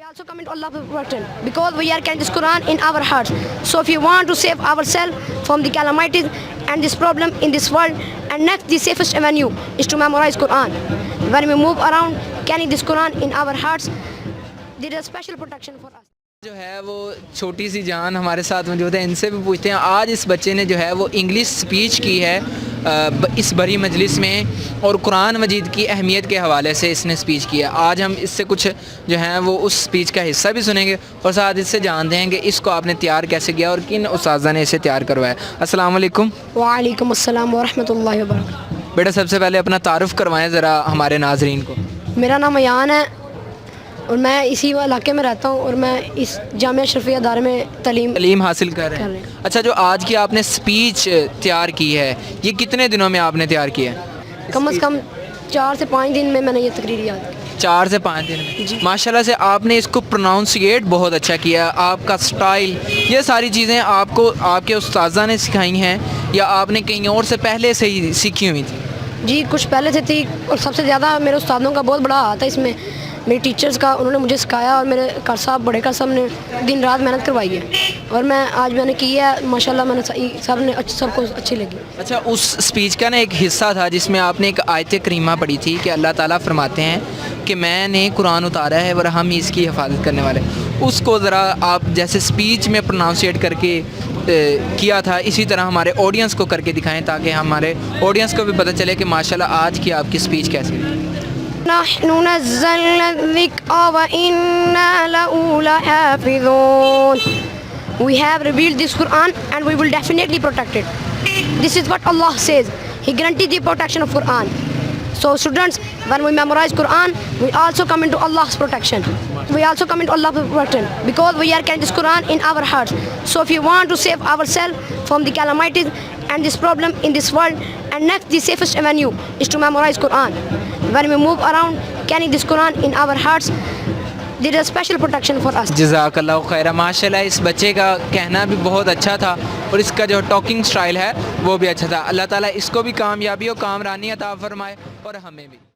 also come into Allah's protection because we are carrying this Quran in our hearts. So if you want to save ourselves from the calamities and this problem in this world, and next the safest avenue is to memorize Quran. When we move around carrying this Quran in our hearts, there is a special protection for us. جو ہے وہ چھوٹی سی جان ہمارے ساتھ موجود ہے، ان سے بھی پوچھتے ہیں آج اس بچے نے جو ہے وہ انگلش سپیچ کی ہے اس بڑی مجلس میں، اور قرآن مجید کی اہمیت کے حوالے سے اس نے سپیچ کیا. آج ہم اس سے کچھ جو ہیں وہ اس سپیچ کا حصہ بھی سنیں گے اور ساتھ اس سے جانتے ہیں کہ اس کو آپ نے تیار کیسے کیا اور کن اساتذہ نے اسے تیار کروایا. السلام علیکم. وعلیکم السلام ورحمۃ اللہ وبرکاتہ. بیٹا سب سے پہلے اپنا تعارف کروائیں ذرا ہمارے ناظرین کو. میرا نام ایان ہے اور میں اسی علاقے میں رہتا ہوں اور میں اس جامعہ اشرفیہ ادارے میں تعلیم حاصل کر رہے ہیں. اچھا، جو آج کی آپ نے سپیچ تیار کی ہے یہ کتنے دنوں میں آپ نے تیار کی ہے؟ کم از کم 4 سے 5 دن میں نے یہ تقریر یاد کی. 4 سے 5 دن میں ماشاءاللہ سے آپ نے اس کو پروناؤنسیٹ بہت اچھا کیا. آپ کا سٹائل، یہ ساری چیزیں آپ کو آپ کے استاذہ نے سکھائی ہیں یا آپ نے کہیں اور سے پہلے سے ہی سیکھی ہوئی تھی؟ جی کچھ پہلے سے تھی، اور سب سے زیادہ میرے استادوں کا بہت بڑا ہاتھ ہے اس میں، میری ٹیچرز کا. انہوں نے مجھے سکھایا اور میرے کار صاحب بڑے کار صاحب نے دن رات محنت کروائی ہے اور آج میں نے کی ہے ماشاءاللہ. میں نے سب کو اچھی لگی. اچھا، اس سپیچ کا نا ایک حصہ تھا جس میں آپ نے ایک آیت کریمہ پڑھی تھی کہ اللہ تعالیٰ فرماتے ہیں کہ میں نے قرآن اتارا ہے اور ہم اس کی حفاظت کرنے والے. اس کو ذرا آپ جیسے سپیچ میں پروناؤنسیٹ کر کے کیا تھا اسی طرح ہمارے آڈینس کو کر کے دکھائیں تاکہ ہمارے آڈینس کو بھی پتہ چلے کہ ماشاءاللہ آج کی آپ کی سپیچ کیسی ہے. نحن نزلنا الذکر وإنا له لحافظون. We have revealed this Quran and we will definitely protect it. This is what Allah says. He guaranteed the protection of Quran. So students, when we memorize Quran, we also come into Allah's protection. We also come into Allah's protection because we are carrying this Quran in our hearts. So if you want to save ourselves from the calamities and this problem in this world, and next the safest avenue is to memorize Quran. When we move around carrying this Quran in our hearts, there is a special protection for us. جزاک اللہ خیر. ماشاءاللہ اس بچے کا کہنا بھی بہت اچھا تھا اور اس کا جو ٹاکنگ سٹائل ہے وہ بھی اچھا تھا. اللہ تعالیٰ اس کو بھی کامیابی و کامرانی عطا فرمائے اور ہمیں بھی.